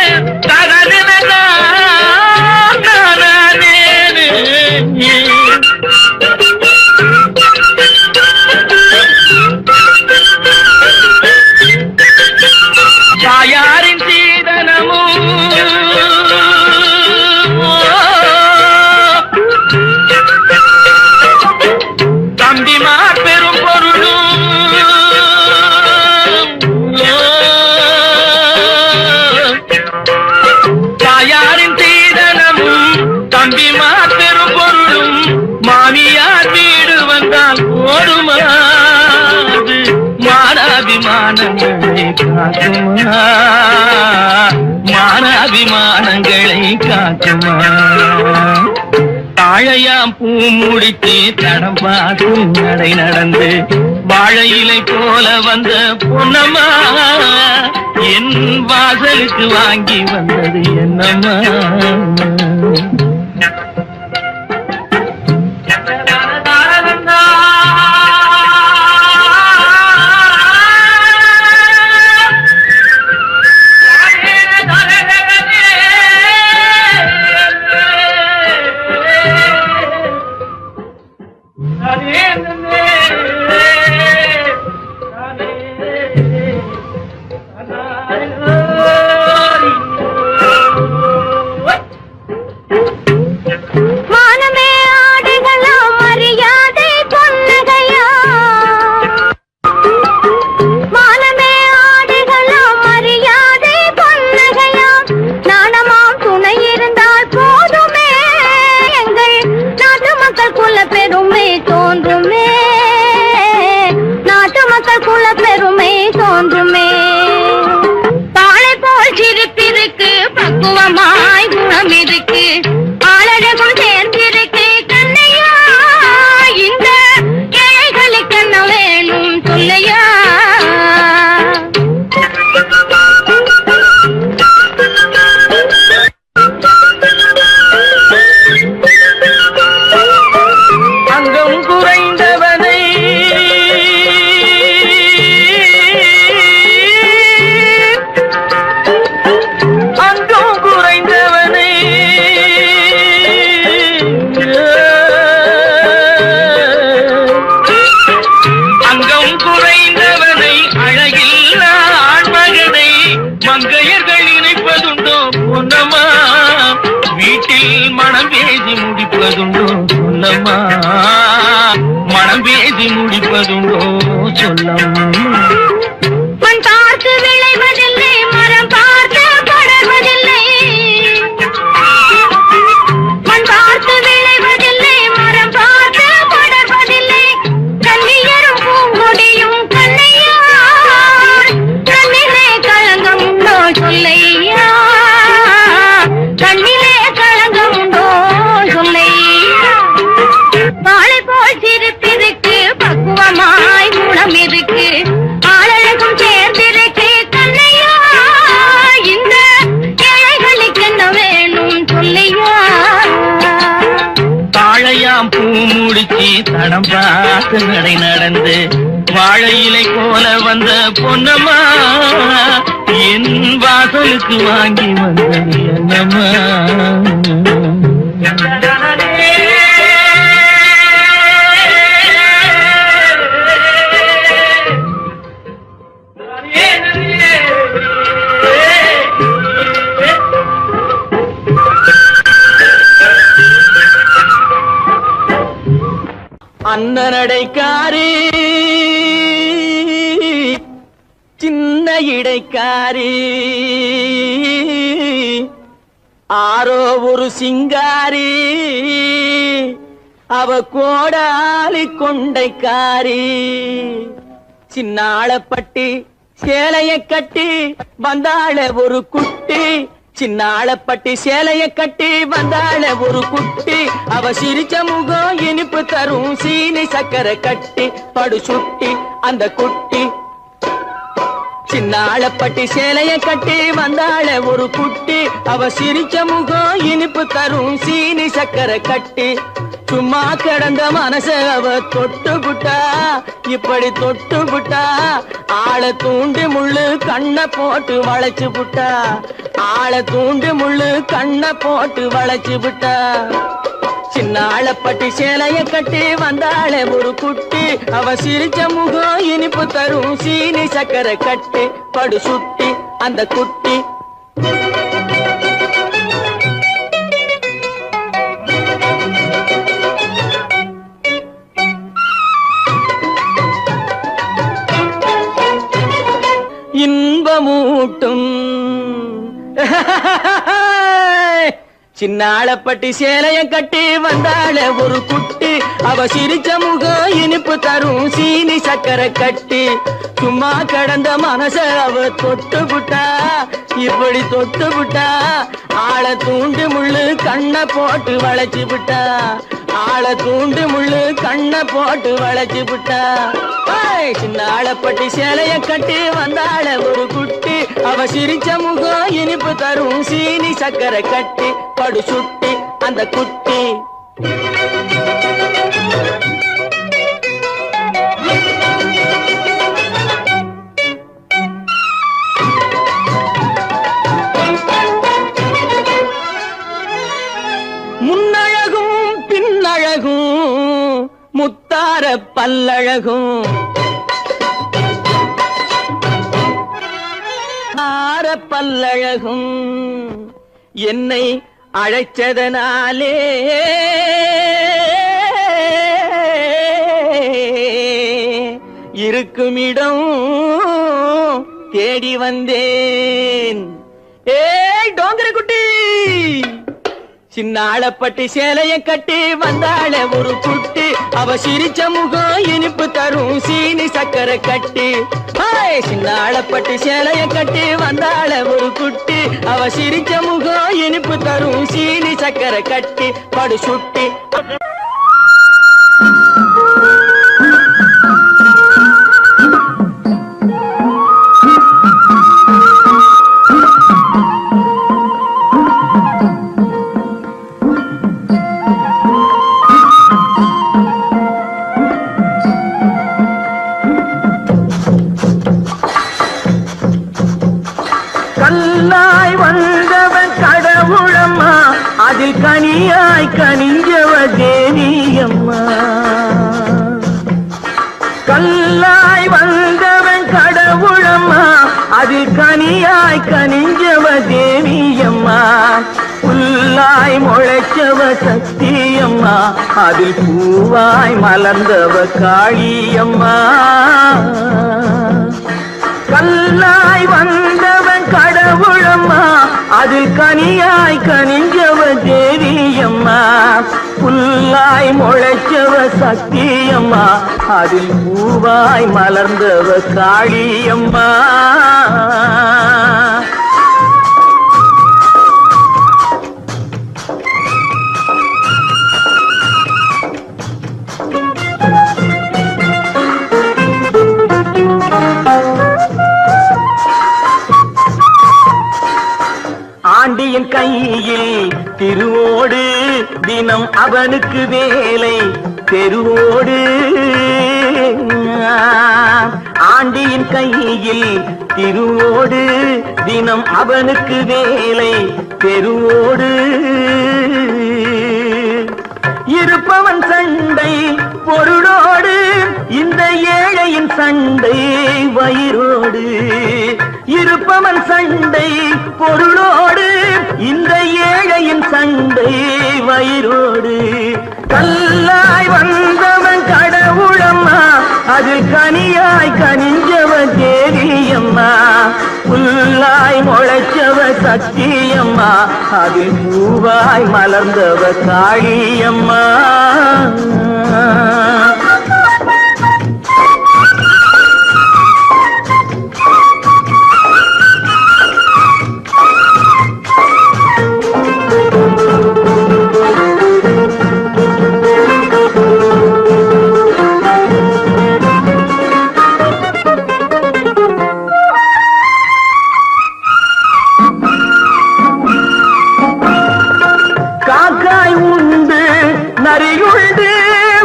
தகதன தாயாரின் சீதனமும் தம்பிமார் பெரும் பொருளும் தாயாரின் சீதனமும் தம்பிமார் பெரும் பொருளும் மாமியார் வீடு வந்தால் போடுமாது மானாபிமானங்களை காக்குமா மானாபிமானங்களை காக்குமா தாழையாம் பூ முடித்து தடம் பார்த்து நடை நடந்து வாழை இலை போல வந்த பொன்னம்மா என் வாசலுக்கு வாங்கி வந்தது என்னம்மா முடிப்பதுண்டோ சொல்லம்மா மனம் பேசி முடிப்பதுண்டோ சொல்லம்மா மண் பார்த்து விளைவதில்லை மரம் பார்த்து படர்வதில்லை மண் பார்த்து விளைவதில்லை மரம் பார்த்து படர்வதில்லை கண்ணியரும் பூங்கொடியும் கண்ணையா கண்ணிலே களங்கம் உண்டோ சொல்லையா கண்ணிலே களங்கம் உண்டோ சொல்லையா வாழை போல் சிரிப்பிருக்கு பக்குவமாய் குணம் இருக்கு ஆளழகும் சேர்ந்திருக்கு கண்ணையா இந்த ஏழைகளுக்கு என்ன வேணும் சொல்லையா தாழையாம் பூ முடிச்சு தடம் பார்த்து நடை நடந்து வாழை இலை போல வந்த பொன்னம்மா என் வாசலுக்கு வாங்கி வந்தது என்னம்மா நடைக்காரி சின்ன இடைக்காரி ஆரோ ஒரு சிங்காரி அவ கோடாலி கொண்டைக்காரி சின்னாளப்பட்டி சேலைய கட்டி வந்தாள ஒரு குட்டி சின்னாளப்பட்டி சேலைய கட்டி வந்தாள ஒரு குட்டி அவ சிரிச்ச முகம் இனிப்பு தரும் சீனி சக்கரை கட்டி படு சுட்டி அந்த குட்டி சின்னாளப்பட்டி சேலைய கட்டி வந்தாள ஒரு குட்டி அவ சிரிச்ச முகம் இனிப்பு தரும் சீனி சக்கரை கட்டி சும்மா கிடந்த மனச அவ தொட்டு புட்டா இப்படி தொட்டு புட்டா ஆளை தூண்டி முள்ளு கண்ணை போட்டு வளைச்சு புட்டா ஆளை தூண்டி முள்ளு கண்ணை போட்டு வளைச்சு புட்டா சின்னாளப்பட்டி சேலைய கட்டி வந்தாள ஒரு குட்டி அவ சிரிச்ச முகம் இனிப்பு தரும் சீனி சக்கரை கட்டி படு சுட்டி அந்த குட்டி இன்பமூட்டும் சின்னாளப்பட்டி சேலைய கட்டி வந்தாள ஒரு குட்டி அவ சிரிச்ச முகம் இனிப்பு தரும் சீனி சக்கரை கட்டி சும்மா கடந்த மனச அவ தொட்டு புட்டா இப்படி தொட்டு புட்டா ஆளை தூண்டு முள்ளு கண்ணை போட்டு வளைச்சு புட்டா ஆளை தூண்டு முள்ளு கண்ணை போட்டு வளைச்சு புட்டா சின்னாளப்பட்டி சேலைய கட்டி வந்தாள ஒரு குட்டி அவ சிரிச்ச முகம் இனிப்பு தரும் சீனி சக்கரை கட்டி படு சுட்டி அந்த குட்டி முன்னழகும் பின்னழகும் முத்தார பல்லழகும் ஆர பல்லழகும் என்னை அழைச்சதனாலே இருக்குமிடம் தேடி வந்தேன் ஏய் டோங்கர குட்டி சின்னாளப்பட்டி சேலைய கட்டி வந்தாள ஒரு குட்டி அவ சிரிச்ச முகம் இனிப்பு தரும் சீனி சக்கரை கட்டி சின்னாளப்பட்டி சேலைய கட்டி வந்தாள ஒரு குட்டி அவ சிரிச்ச முகம் இனிப்பு தரும் சீனி சக்கரை கட்டி படு சுட்டி கல்லாய் வந்தவன் கடவுளம்மா அதில் கனியாய் கனிஞ்சவ தேவியம்மா கல்லாய் வந்தவன் கடவுளம்மா அதில் கனியாய் கனிஞ்சவ தேவியம்மா புல்லாய் முளைச்சவ சக்தியம்மா அதில் பூவாய் மலர்ந்தவ காளியம்மா கல்லாய் வந்தவன் கடவுளம்மா அதில் கனியாய் கனிஞ்சவ தேவியம்மா புல்லாய் முளைச்சவ சக்தியம்மா அதில் பூவாய் மலர்ந்தவ காளியம்மா ஆண்டியின் கையில் திருவோடு தினம் அவனுக்கு வேலை தெருவோடு ஆண்டியின் கையில் திருவோடு தினம் அவனுக்கு வேலை தெருவோடு இருப்பவன் சண்டை பொருளோடு இந்த ஏழையின் சண்டை வயிறோடு இருப்பவன் சண்டை பொருளோடு இந்த ஏழையின் சண்டை வயிறோடு கல்லாய் வந்தவன் கடவுளம்மா அதில் கனியாய் கனிஞ்சவ தேவியம்மா புல்லாய் முளைச்சவ சக்தியம்மா அதில் பூவாய் மலர்ந்தவ காளியம்மா நரியுண்டு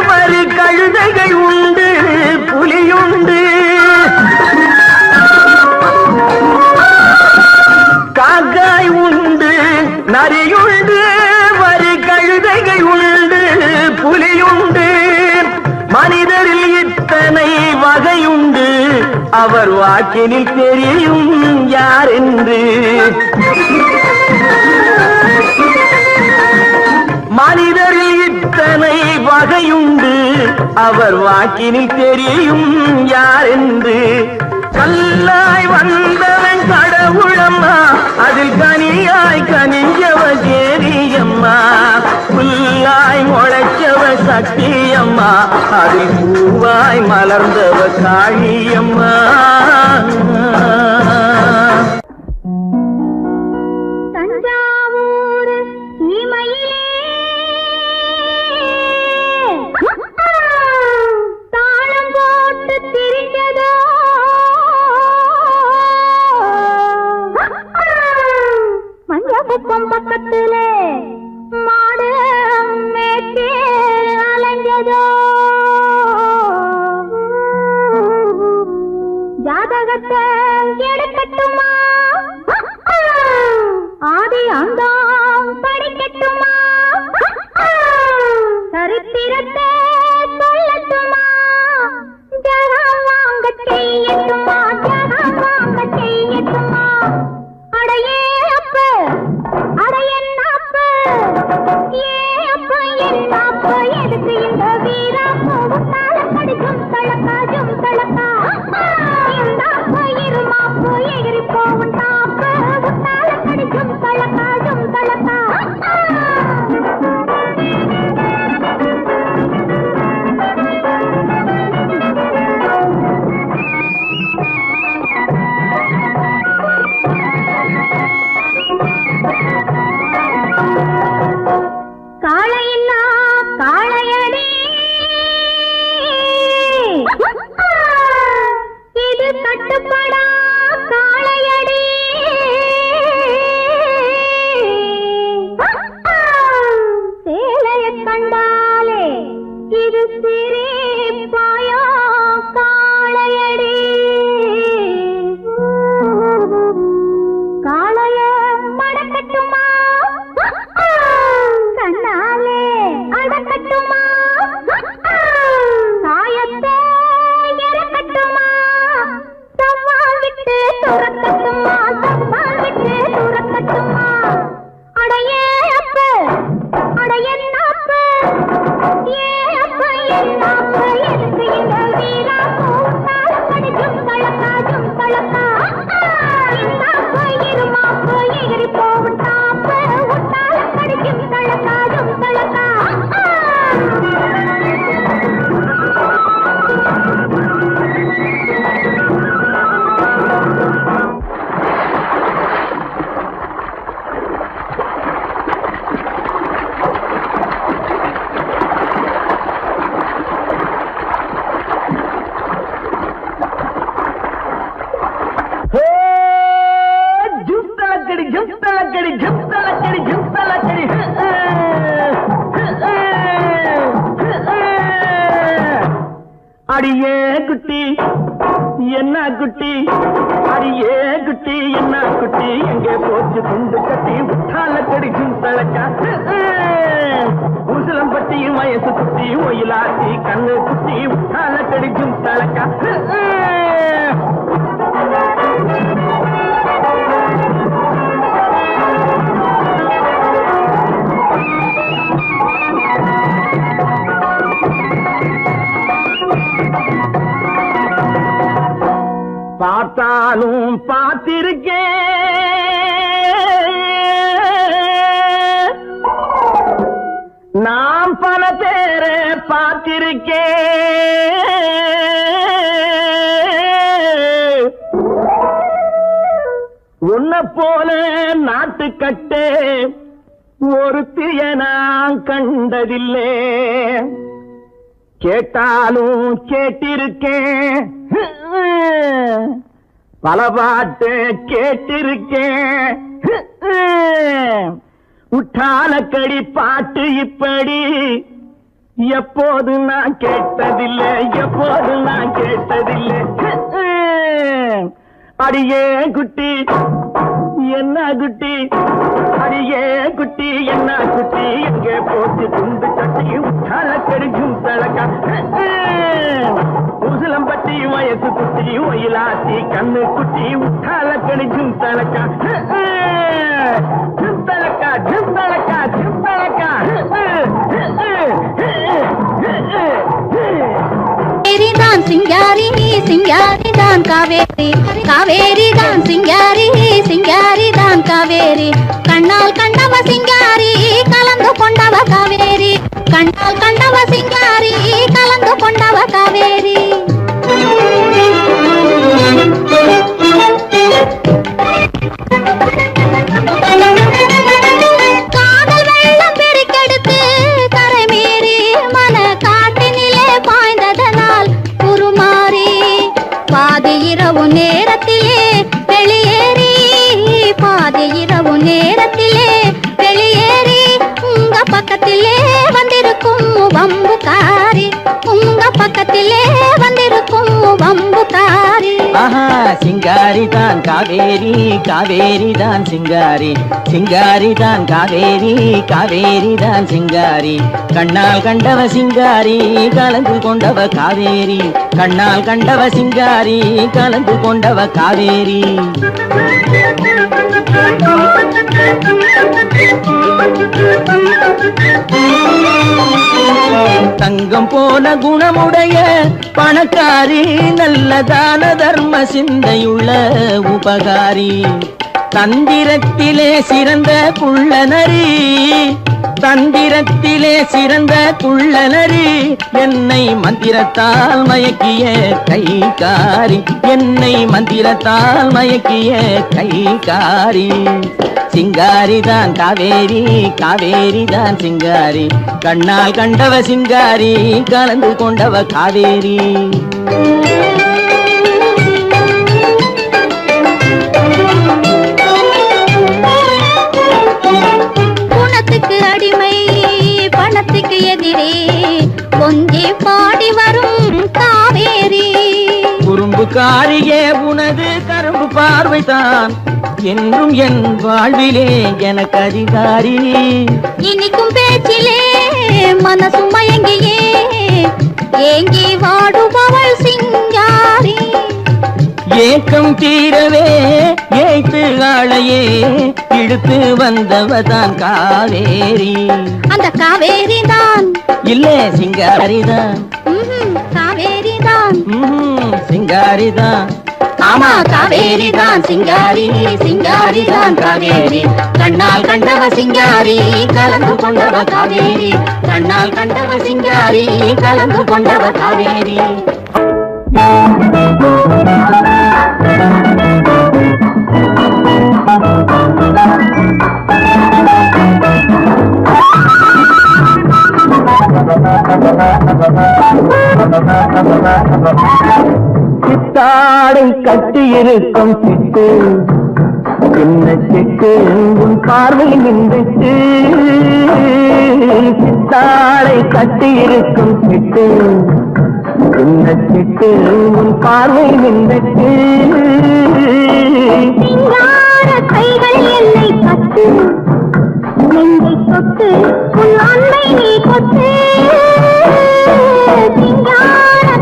வரி கழுதைகள் உண்டு புலியுண்டு காக்காய் உண்டு நரியுண்டு வரி கழுதைகள் உண்டு புலியுண்டு மனிதரில் இத்தனை வகையுண்டு அவர் வாக்கினில் தெரியும் யார் என்று மனிதரில் இத்தனை வகையுண்டு அவர் வாக்கினில் தெரியும் யார் என்று கல்லாய் வந்தவன் கடவுளம்மா அதில் கனியாய் கனிஞ்சவ தேவியம்மா புல்லாய் முளைச்சவ சக்தியம்மா அதில் பூவாய் மலர்ந்தவ காளியம்மா பக்கத்திலே மாடு மேற்கே அலைஞ்சதோ ஜாதகத்தை எடுக்கட்டுமா ஆதி அங்கம் படிக்கட்டுமா சரித்திரத்தை சொல்லட்டுமா ஜகம் வாங்க செய்யட்டுமா ஜகம் வாங்க செய்யட்டுமா அடையே அட என்னப்ப என்னப்ப எதுக்கு இந்த வீராப்பு உத்தால கடிக்கும் தளக்காஜும் தளக்கா இந்தாப்ப இருமாப்பு எகிரி போவும் தாப்பு உத்தால கடிக்கும் தளக்காஜும் தளக்கா காளையில்லா காளையடி இது கட்டுப்படா காளையடி சேலையை கண்டாலே இது சிரிப்பாயா காளையடி காளைய மடக்கட்டுமா கண்ணாலே அடக்கட்டுமா சாயத்தை இறக்கட்டுமா சவால் விட்டு துறக்கட்டுமா சவால் விட்டு துறக்கட்டுமா அடையே அப்ப அட என்னப்ப என்னப்ப எதுக்கு இந்த வீராப்பு உத்தால கடிக்கும் தளக்காஜும் தளக்கா இந்தாப்ப இருமாப்பு எகிரி போவும் தாப்பு உத்தால கடிக்கும் தளக்காஜும் தளக்கா அடியே குட்டி என்ன குட்டி அடியே குட்டி என்ன குட்டி எங்கே போச்சு துண்டு கட்டி உத்தால கடிக்கும் தளக்கா உசிலம்பட்டியும் வயசு குட்டி ஒயிலாட்டி கண்ணு குட்டி உத்தால கடிக்கும் தளக்கா பார்த்தாலும் பார்த்திருக்கேன் நாம் பல பேரை பார்த்திருக்கேன் உன்னை போல நாட்டுக்கட்டே ஒருத்திய நான் கண்டதில்லை கேட்டாலும் கேட்டிருக்கேன் பல பாட்டு கேட்டிருக்கேன் உற்றாலக்கடி பாட்டு இப்படி எப்போது நான் கேட்டதில்லை எப்போது நான் கேட்டதில்லை அடியே குட்டி என்ன குட்டி அடியே குட்டி என்ன குட்டி எங்கே போட்டு துண்டு கட்டி உற்றாலக்கடி தலக்கா உசிலம்பட்டி வயசு குட்டி ஒயிலாத்தி கண்ணு குட்டி உற்றாலக்கடி தலக்கா ஜிந்தலக்கா ஜிந்தலக்கா ஜிந்தலக்கா தான் சிங்காரி சிங்காரி தான் காவேரி காவேரி தான் சிங்காரி சிங்காரி தான் காவேரி கண்ணால் கண்டவ சிங்காரி கலந்து கொண்டவ காவேரி கண்ணால் கண்டவ சிங்காரி கலந்து கொண்டவ காவேரி காதல் வெள்ளம் பெருக்கெடுத்து கரை மீறி மன காட்டினிலே பாய்ந்ததனால் உருமாறி பாதி இரவு நேரத்திலே வெளியேறி பாதி இரவு நேரத்திலே வெளியேறி உங்க பக்கத்திலே வந்திருக்கும் வம்புக்காரி உங்க பக்கத்திலே வந்திருக்கும் வம்புக்காரி ஆஹா சிங்காரி தான் காவேரி காவேரி தான் சிங்காரி சிங்காரி தான் காவேரி காவேரி தான் சிங்காரி கண்ணால் கண்டவ சிங்காரி கலந்து கொண்டவ காவேரி கண்ணால் கண்டவ சிங்காரி கலந்து கொண்டவ காவேரி தங்கம் போல குணமுடைய பணக்காரி நல்ல தான தர்ம சிந்தையுள்ள உபகாரி தந்திரத்திலே சிறந்த குள்ளநரி தந்திரத்திலே சிறந்த குள்ளநரி என்னை மந்திரத்தால் மயக்கிய கைகாரி என்னை மந்திரத்தால் மயக்கிய கைகாரி சிங்காரி தான் காவேரி காவேரி தான் சிங்காரி கண்ணால் கண்டவ சிங்காரி கலந்து கொண்டவ காவேரி குணத்துக்கு அடிமை பணத்துக்கு எதிரே கொஞ்சி பாடி வரும் காவேரி குறும்புக்காரியே உனது கரும்பு பார்வைதான் என்றும் என் வாழ்விலே எனக்கு அதிகாரி இனிக்கும் பேச்சிலே மனசு மயங்கியே ஏங்கி வாடுபவள் சிங்காரி ஏக்கம் தீரவே ஏய்த்து ஆளையே இழுத்து வந்தவதான் காவேரி அந்த காவேரி தான் இல்லே சிங்காரிதான் காவேரி தான் சிங்காரிதான் ஆமா காவேரி தான் சிங்காரி சிங்காரி தான் காவேரி கண்ணால் கண்டவ சிங்காரி கலந்து கொண்டவ காவேரி கண்ணால் கண்டவ சிங்காரி கலந்து கொண்டவ காவேரி சித்தாடை கட்டியிருக்கும் சிட்டு சின்ன சிட்டு உன் பார்வை நின்றுட்டு சித்தாடை கட்டியிருக்கும் சிட்டு சின்ன சிட்டு உன் பார்வை நின்றுட்டு கைகள் என்னை கட்டு நெஞ்சை தொட்டு உன் அன்னை நீ கொட்டு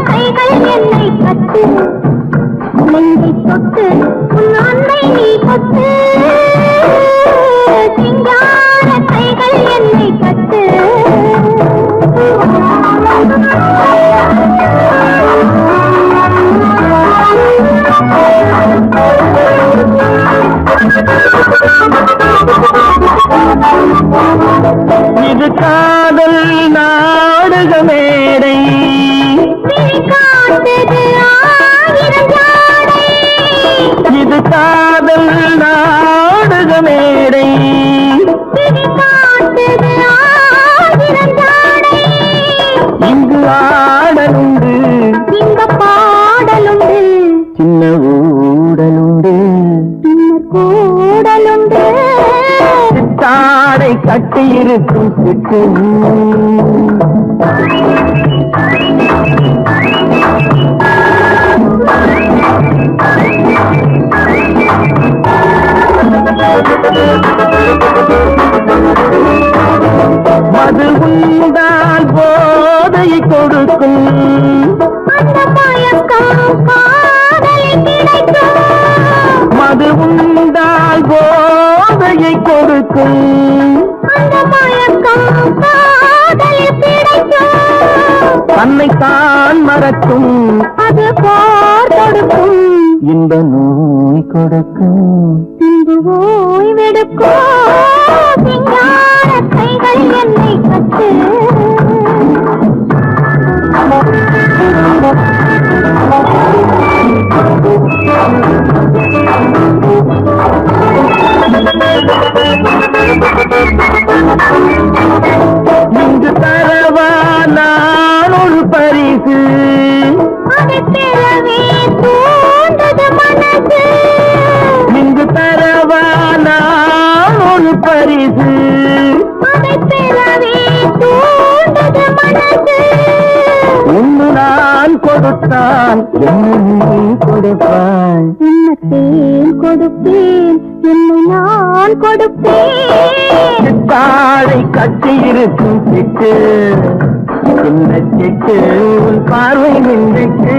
கைகள் என்னை கட்டு நெஞ்சை தொட்டு உன் அன்னை நீ கொட்டு சிங்கார கைகள் என்னை கட்டு இருக்கும் சிட்டு மது உண்டால் போதையை கொடுக்கும் அந்த மயக்கம் காதலில் கிடைக்கும் மது உண்டால் போதையை கொடுக்கும் அந்த மயக்கம் காதலில் கிடைக்கும் தன்னைத்தான் மறக்கும் அது போர் கொடுக்கும் இந்த நோய் கொடுக்கும் சிந்து ஓய்வெடுக்கும் விஞ்ஞான கைகள் என்னை கட்டு இங்கு தரவா நான் ஒரு பரிசு அதை பெறவே தூண்டது மனசு இங்கு தரவா நான் ஒரு பரிசு அதை பெறவே தூண்டது மனசு ஒன்று நான் கொடுத்தான் என்ன நீ கொடுப்பாய் என்னத்தேன் கொடுப்பேன் என்னை நான் கொடுப்பேன் சித்தாடை கட்டி இருக்கும் சிட்டு சின்ன சிட்டு உன் பார்வை நின்றுட்டு